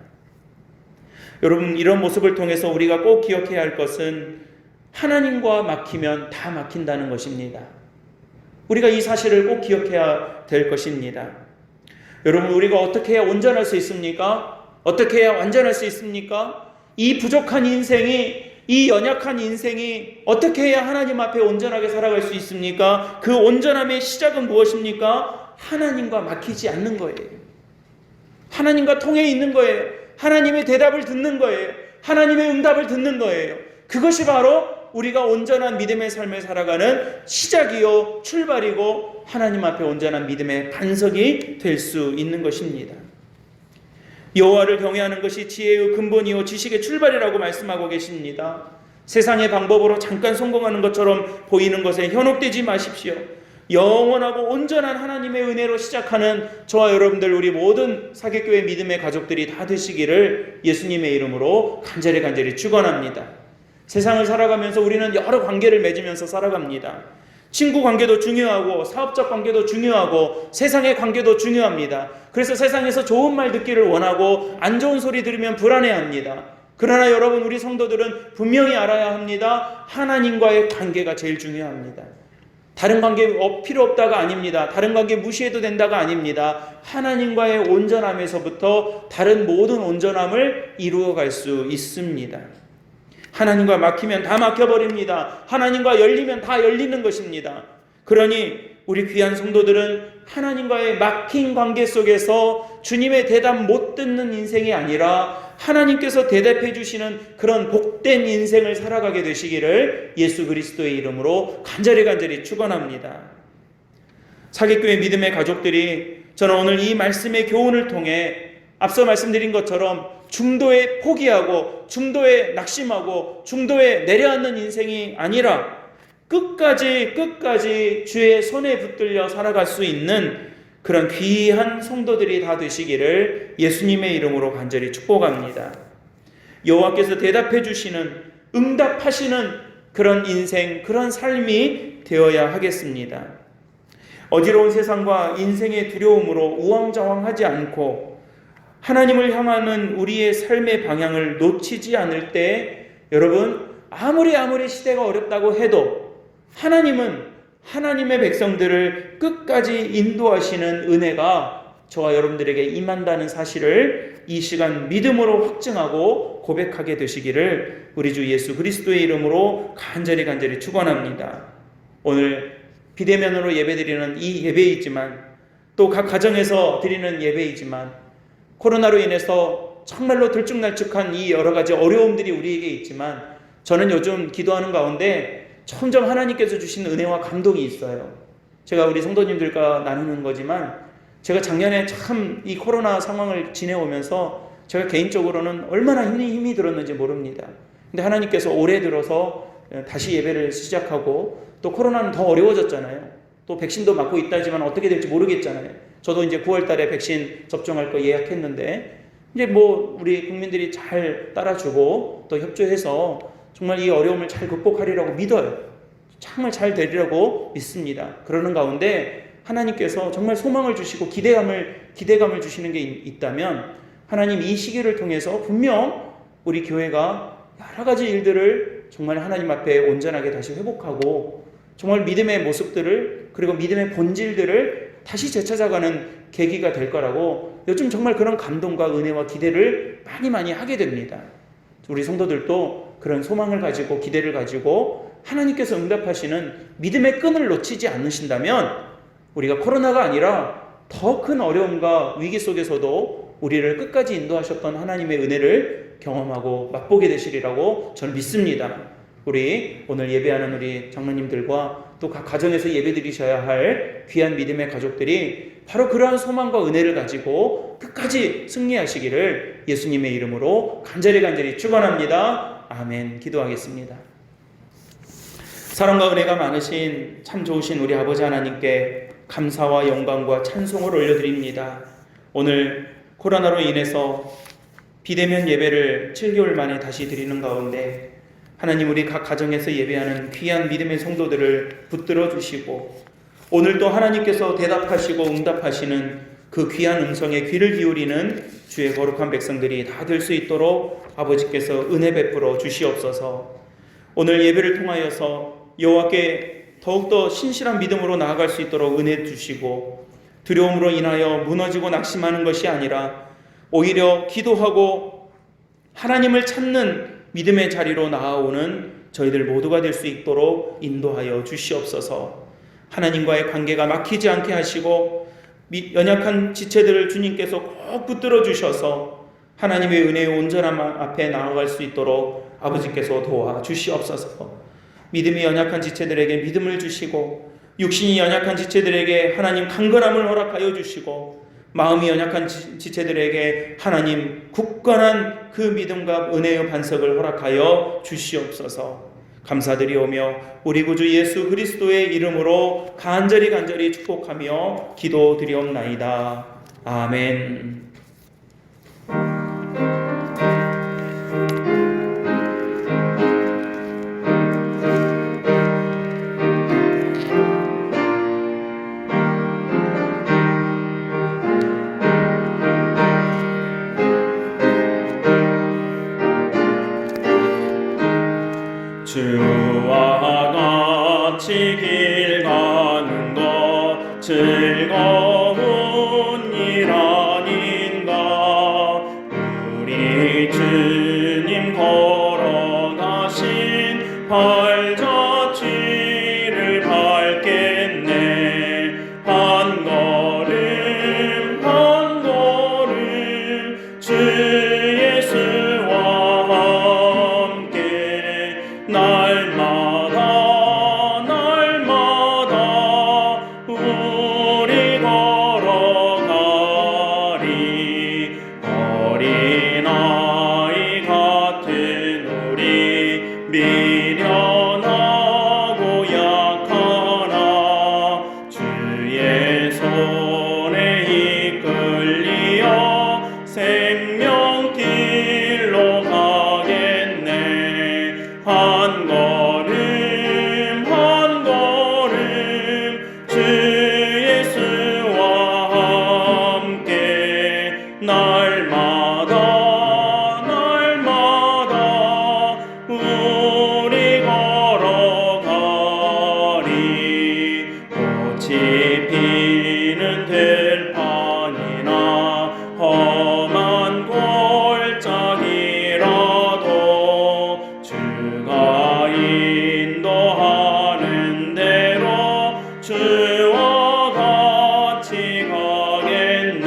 S1: 여러분, 이런 모습을 통해서 우리가 꼭 기억해야 할 것은 하나님과 막히면 다 막힌다는 것입니다. 우리가 이 사실을 꼭 기억해야 될 것입니다. 여러분, 우리가 어떻게 해야 온전할 수 있습니까? 어떻게 해야 완전할 수 있습니까? 이 부족한 인생이, 이 연약한 인생이 어떻게 해야 하나님 앞에 온전하게 살아갈 수 있습니까? 그 온전함의 시작은 무엇입니까? 하나님과 막히지 않는 거예요. 하나님과 통해 있는 거예요. 하나님의 대답을 듣는 거예요. 하나님의 응답을 듣는 거예요. 그것이 바로 우리가 온전한 믿음의 삶을 살아가는 시작이요 출발이고 하나님 앞에 온전한 믿음의 반석이 될 수 있는 것입니다. 여호와를 경외하는 것이 지혜의 근본이요 지식의 출발이라고 말씀하고 계십니다. 세상의 방법으로 잠깐 성공하는 것처럼 보이는 것에 현혹되지 마십시오. 영원하고 온전한 하나님의 은혜로 시작하는 저와 여러분들, 우리 모든 사귑교회 믿음의 가족들이 다 되시기를 예수님의 이름으로 간절히 축원합니다. 세상을 살아가면서 우리는 여러 관계를 맺으면서 살아갑니다. 친구 관계도 중요하고 사업적 관계도 중요하고 세상의 관계도 중요합니다. 그래서 세상에서 좋은 말 듣기를 원하고 안 좋은 소리 들으면 불안해합니다. 그러나 여러분, 우리 성도들은 분명히 알아야 합니다. 하나님과의 관계가 제일 중요합니다. 다른 관계 필요 없다가 아닙니다. 다른 관계 무시해도 된다가 아닙니다. 하나님과의 온전함에서부터 다른 모든 온전함을 이루어갈 수 있습니다. 하나님과 막히면 다 막혀버립니다. 하나님과 열리면 다 열리는 것입니다. 그러니 우리 귀한 성도들은 하나님과의 막힌 관계 속에서 주님의 대답 못 듣는 인생이 아니라 하나님께서 대답해 주시는 그런 복된 인생을 살아가게 되시기를 예수 그리스도의 이름으로 간절히 축원합니다. 사기교회 믿음의 가족들이 저는 오늘 이 말씀의 교훈을 통해 앞서 말씀드린 것처럼 중도에 포기하고 중도에 낙심하고 중도에 내려앉는 인생이 아니라 끝까지 주의 손에 붙들려 살아갈 수 있는 그런 귀한 성도들이 다 되시기를 예수님의 이름으로 간절히 축복합니다. 여호와께서 대답해 주시는, 응답하시는 그런 인생, 그런 삶이 되어야 하겠습니다. 어지러운 세상과 인생의 두려움으로 우왕좌왕하지 않고 하나님을 향하는 우리의 삶의 방향을 놓치지 않을 때, 여러분, 아무리 시대가 어렵다고 해도 하나님은 하나님의 백성들을 끝까지 인도하시는 은혜가 저와 여러분들에게 임한다는 사실을 이 시간 믿음으로 확증하고 고백하게 되시기를 우리 주 예수 그리스도의 이름으로 간절히 축원합니다. 오늘 비대면으로 예배드리는 이 예배이지만, 또 각 가정에서 드리는 예배이지만, 코로나로 인해서 정말로 들쭉날쭉한 이 여러 가지 어려움들이 우리에게 있지만, 저는 요즘 기도하는 가운데 점점 하나님께서 주신 은혜와 감동이 있어요. 제가 우리 성도님들과 나누는 거지만, 제가 작년에 참 이 코로나 상황을 지내오면서 제가 개인적으로는 얼마나 힘이 들었는지 모릅니다. 근데 하나님께서 올해 들어서 다시 예배를 시작하고, 또 코로나는 더 어려워졌잖아요. 또 백신도 맞고 있다지만 어떻게 될지 모르겠잖아요. 저도 이제 9월 달에 백신 접종할 거 예약했는데, 이제 뭐 우리 국민들이 잘 따라주고 또 협조해서 정말 이 어려움을 잘 극복하리라고 믿어요. 정말 잘 되리라고 믿습니다. 그러는 가운데 하나님께서 정말 소망을 주시고 기대감을 주시는 게 있다면, 하나님 이 시기를 통해서 분명 우리 교회가 여러 가지 일들을 정말 하나님 앞에 온전하게 다시 회복하고, 정말 믿음의 모습들을, 그리고 믿음의 본질들을 다시 되찾아가는 계기가 될 거라고 요즘 정말 그런 감동과 은혜와 기대를 많이 하게 됩니다. 우리 성도들도 그런 소망을 가지고 기대를 가지고 하나님께서 응답하시는 믿음의 끈을 놓치지 않으신다면, 우리가 코로나가 아니라 더 큰 어려움과 위기 속에서도 우리를 끝까지 인도하셨던 하나님의 은혜를 경험하고 맛보게 되시리라고 저는 믿습니다. 우리 오늘 예배하는 우리 장로님들과 또 각 가정에서 예배드리셔야 할 귀한 믿음의 가족들이 바로 그러한 소망과 은혜를 가지고 끝까지 승리하시기를 예수님의 이름으로 간절히 축원합니다. 아멘. 기도하겠습니다. 사랑과 은혜가 많으신 참 좋으신 우리 아버지 하나님께 감사와 영광과 찬송을 올려드립니다. 오늘 코로나로 인해서 비대면 예배를 7개월 만에 다시 드리는 가운데, 하나님 우리 각 가정에서 예배하는 귀한 믿음의 성도들을 붙들어 주시고, 오늘 또 하나님께서 대답하시고 응답하시는 그 귀한 음성에 귀를 기울이는 주의 거룩한 백성들이 다 될 수 있도록 아버지께서 은혜 베풀어 주시옵소서. 오늘 예배를 통하여서 여호와께 더욱더 신실한 믿음으로 나아갈 수 있도록 은혜 주시고, 두려움으로 인하여 무너지고 낙심하는 것이 아니라 오히려 기도하고 하나님을 찾는 믿음의 자리로 나아오는 저희들 모두가 될 수 있도록 인도하여 주시옵소서. 하나님과의 관계가 막히지 않게 하시고, 연약한 지체들을 주님께서 꼭 붙들어 주셔서 하나님의 은혜의 온전함 앞에 나아갈 수 있도록 아버지께서 도와 주시옵소서. 믿음이 연약한 지체들에게 믿음을 주시고, 육신이 연약한 지체들에게 하나님 강건함을 허락하여 주시고, 마음이 연약한 지체들에게 하나님 굳건한 그 믿음과 은혜의 반석을 허락하여 주시옵소서. 감사드리오며 우리 구주 예수 그리스도의 이름으로 간절히 축복하며 기도드리옵나이다. 아멘.
S2: 주와 같이 길 가는 것 즐거운 일 아닌가. 우리 주님 걸어가신 발자취를 밟겠네. 한 걸음 주 예수와 함께 날마다 주 예수와 함께 날마다 우리 걸어가리. 꽃이 피는 들판이나 험한 골짜기라도 주가 인도하는 대로 주와 같이 가겠네.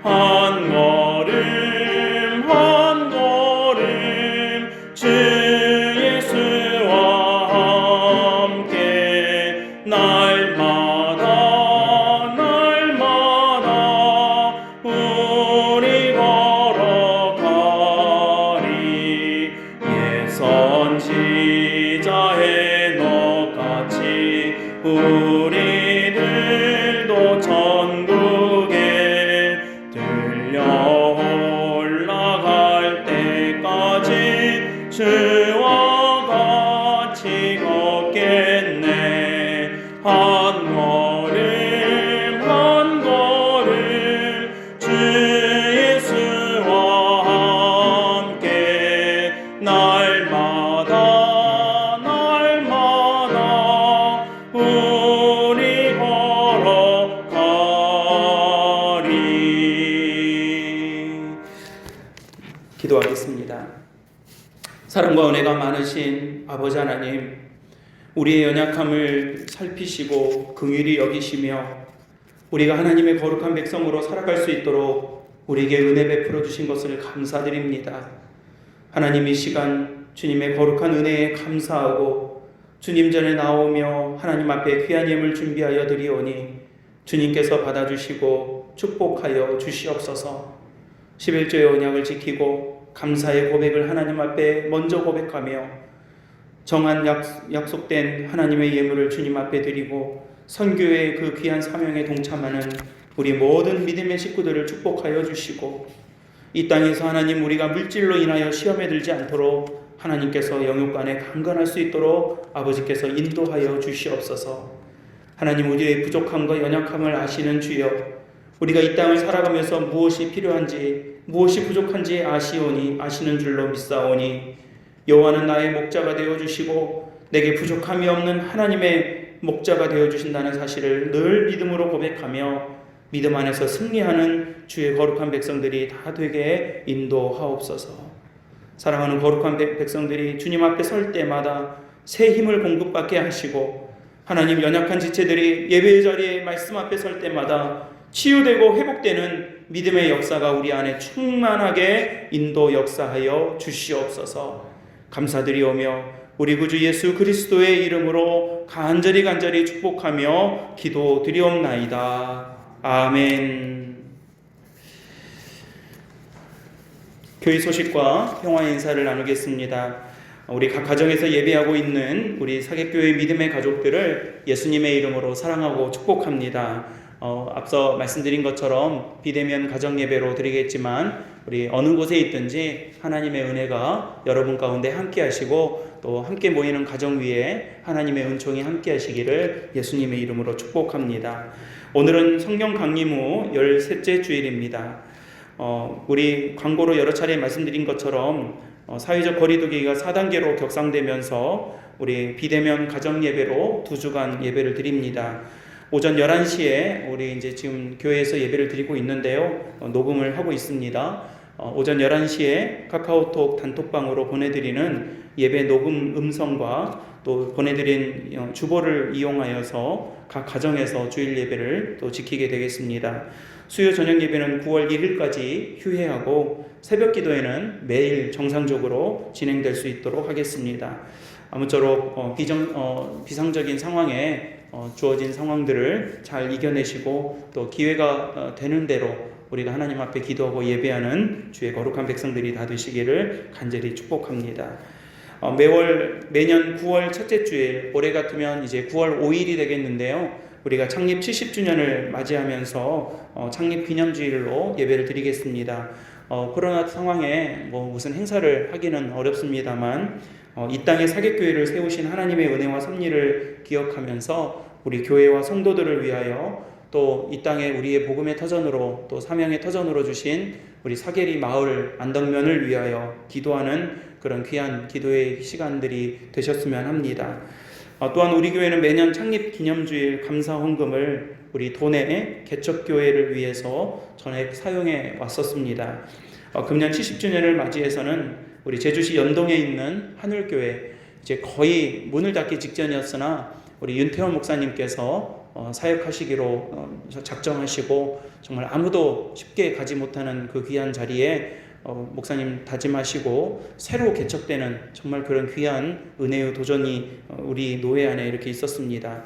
S2: 한 걸음 한 걸음 주 예수와 함께 날마다 우리 걸어가리. 옛 선지자의 넋같이 우리들도 천국에 들려 올라갈 때까지 주와 같이 걷겠네. 한 걸음 한 걸음 주 예수와 함께 날마다 우리 걸어가리.
S1: 기도하겠습니다. 사랑과 은혜가 많으신 아버지 하나님, 우리의 연약함을 살피시고 긍휼히 여기시며 우리가 하나님의 거룩한 백성으로 살아갈 수 있도록 우리에게 은혜 베풀어 주신 것을 감사드립니다. 하나님, 이 시간 주님의 거룩한 은혜에 감사하고 주님 전에 나오며 하나님 앞에 귀한 예물 준비하여 드리오니 주님께서 받아주시고 축복하여 주시옵소서. 11조의 언약을 지키고 감사의 고백을 하나님 앞에 먼저 고백하며 정한 약속된 하나님의 예물을 주님 앞에 드리고 선교의 그 귀한 사명에 동참하는 우리 모든 믿음의 식구들을 축복하여 주시고, 이 땅에서 하나님 우리가 물질로 인하여 시험에 들지 않도록 하나님께서 영육간에 강건할 수 있도록 아버지께서 인도하여 주시옵소서. 하나님, 우리의 부족함과 연약함을 아시는 주여, 우리가 이 땅을 살아가면서 무엇이 필요한지 무엇이 부족한지 아시는 줄로 믿사오니 여호와는 나의 목자가 되어주시고 내게 부족함이 없는 하나님의 목자가 되어주신다는 사실을 늘 믿음으로 고백하며 믿음 안에서 승리하는 주의 거룩한 백성들이 다 되게 인도하옵소서. 사랑하는 거룩한 백성들이 주님 앞에 설 때마다 새 힘을 공급받게 하시고, 하나님, 연약한 지체들이 예배의 자리에 말씀 앞에 설 때마다 치유되고 회복되는 믿음의 역사가 우리 안에 충만하게 인도 역사하여 주시옵소서. 감사드리오며 우리 구주 예수 그리스도의 이름으로 간절히 축복하며 기도드리옵나이다. 아멘. 교회 소식과 평화의 인사를 나누겠습니다. 우리 각 가정에서 예배하고 있는 우리 사객교회 믿음의 가족들을 예수님의 이름으로 사랑하고 축복합니다. 앞서 말씀드린 것처럼 비대면 가정 예배로 드리겠지만 우리 어느 곳에 있든지 하나님의 은혜가 여러분 가운데 함께 하시고 또 함께 모이는 가정 위에 하나님의 은총이 함께 하시기를 예수님의 이름으로 축복합니다. 오늘은 성경 강림 후 13째 주일입니다. 우리 광고로 여러 차례 말씀드린 것처럼 사회적 거리두기가 4단계로 격상되면서 우리 비대면 가정 예배로 2주간 예배를 드립니다. 오전 11시에 우리 이제 지금 교회에서 예배를 드리고 있는데요. 녹음을 하고 있습니다. 오전 11시에 카카오톡 단톡방으로 보내드리는 예배 녹음 음성과 또 보내드린 주보를 이용하여서 각 가정에서 주일 예배를 또 지키게 되겠습니다. 수요 저녁 예배는 9월 1일까지 휴회하고 새벽 기도회는 매일 정상적으로 진행될 수 있도록 하겠습니다. 아무쪼록 비상적인 상황에 주어진 상황들을 잘 이겨내시고 또 기회가 되는 대로 우리가 하나님 앞에 기도하고 예배하는 주의 거룩한 백성들이 다 되시기를 간절히 축복합니다. 매년 9월 첫째 주일, 올해 같으면 이제 9월 5일이 되겠는데요. 우리가 창립 70주년을 맞이하면서 창립 기념주일로 예배를 드리겠습니다. 코로나 상황에 무슨 행사를 하기는 어렵습니다만 이 땅에 사객교회를 세우신 하나님의 은혜와 섭리를 기억하면서 우리 교회와 성도들을 위하여 또 이 땅에 우리의 복음의 터전으로 또 사명의 터전으로 주신 우리 사계리 마을 안덕면을 위하여 기도하는 그런 귀한 기도의 시간들이 되셨으면 합니다. 또한 우리 교회는 매년 창립 기념주일 감사 헌금을 우리 도내 개척교회를 위해서 전액 사용해 왔었습니다. 금년 70주년을 맞이해서는 우리 제주시 연동에 있는 하늘교회 이제 거의 문을 닫기 직전이었으나 우리 윤태원 목사님께서 사역하시기로 작정하시고 정말 아무도 쉽게 가지 못하는 그 귀한 자리에 목사님 다짐하시고 새로 개척되는 정말 그런 귀한 은혜의 도전이 우리 노회 안에 이렇게 있었습니다.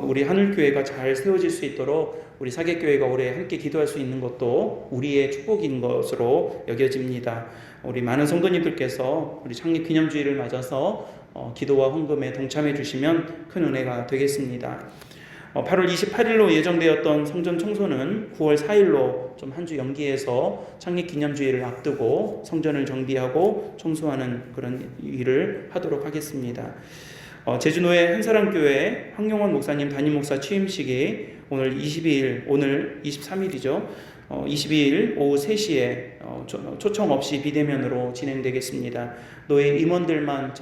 S1: 우리 하늘교회가 잘 세워질 수 있도록 우리 사계교회가 올해 함께 기도할 수 있는 것도 우리의 축복인 것으로 여겨집니다. 우리 많은 성도님들께서 우리 창립 기념주일을 맞아서 기도와 헌금에 동참해 주시면 큰 은혜가 되겠습니다. 8월 28일로 예정되었던 성전 청소는 9월 4일로 좀 한 주 연기해서 창립 기념주일을 앞두고 성전을 정비하고 청소하는 그런 일을 하도록 하겠습니다. 제주노회 한사랑교회 황용원 목사님 담임 목사 취임식이 오늘 22일, 오늘 23일이죠. 22일 오후 3시에 초청 없이 비대면으로 진행되겠습니다. 노회 임원들과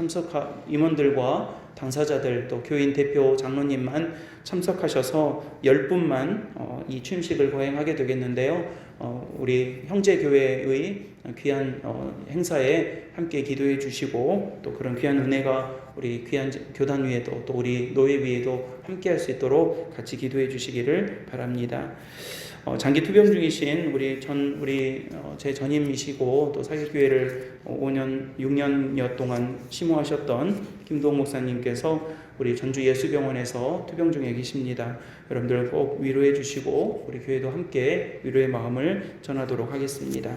S1: 당사자들 또 교인 대표 장로님만 참석하셔서 10분만 이 취임식을 거행하게 되겠는데요. 우리 형제교회의 귀한 행사에 함께 기도해 주시고 또 그런 귀한 은혜가 우리 귀한 교단 위에도 또 우리 노회 위에도 함께 할 수 있도록 같이 기도해 주시기를 바랍니다. 장기 투병 중이신 제 전임이시고 또 사계교회를 6년여 동안 심호하셨던 김동 목사님께서 우리 전주 예수병원에서 투병 중에 계십니다. 여러분들 꼭 위로해 주시고 우리 교회도 함께 위로의 마음을 전하도록 하겠습니다.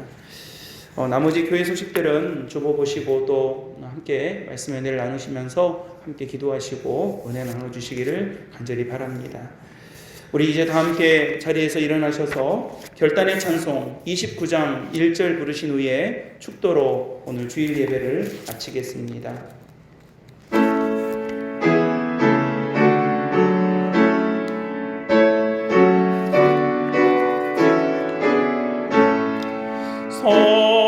S1: 나머지 교회 소식들은 주보 보시고 또 함께 말씀의 은혜를 나누시면서 함께 기도하시고 은혜 나눠주시기를 간절히 바랍니다. 우리 이제 다 함께 자리에서 일어나셔서 결단의 찬송 29장 1절 부르신 후에 축도로 오늘 주일 예배를 마치겠습니다.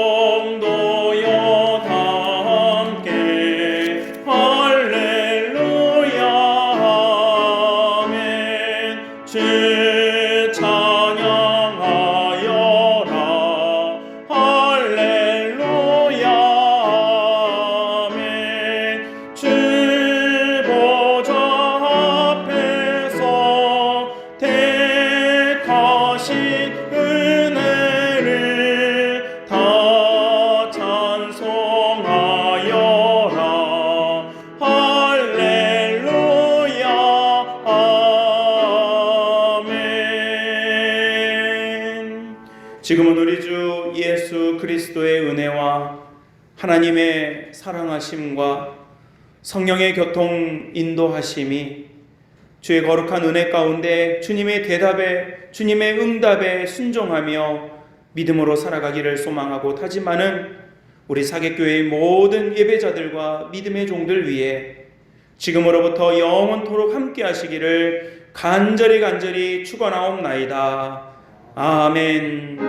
S2: 성도여 다 함께 할렐루야 아멘. 주 찬양하여라 할렐루야 아멘. 주 보좌 앞에서 택하신 은혜를 다 찬송하여라 할렐루야 아멘.
S1: 지금은 우리 주 예수 그리스도의 은혜와 하나님의 사랑하심과 성령의 교통 인도하심이 주의 거룩한 은혜 가운데 주님의 대답에 주님의 응답에 순종하며 믿음으로 살아가기를 소망하고 다짐하는 우리 사계교회의 모든 예배자들과 믿음의 종들 위해 지금으로부터 영원토록 함께 하시기를 간절히 축원하옵나이다. 아멘.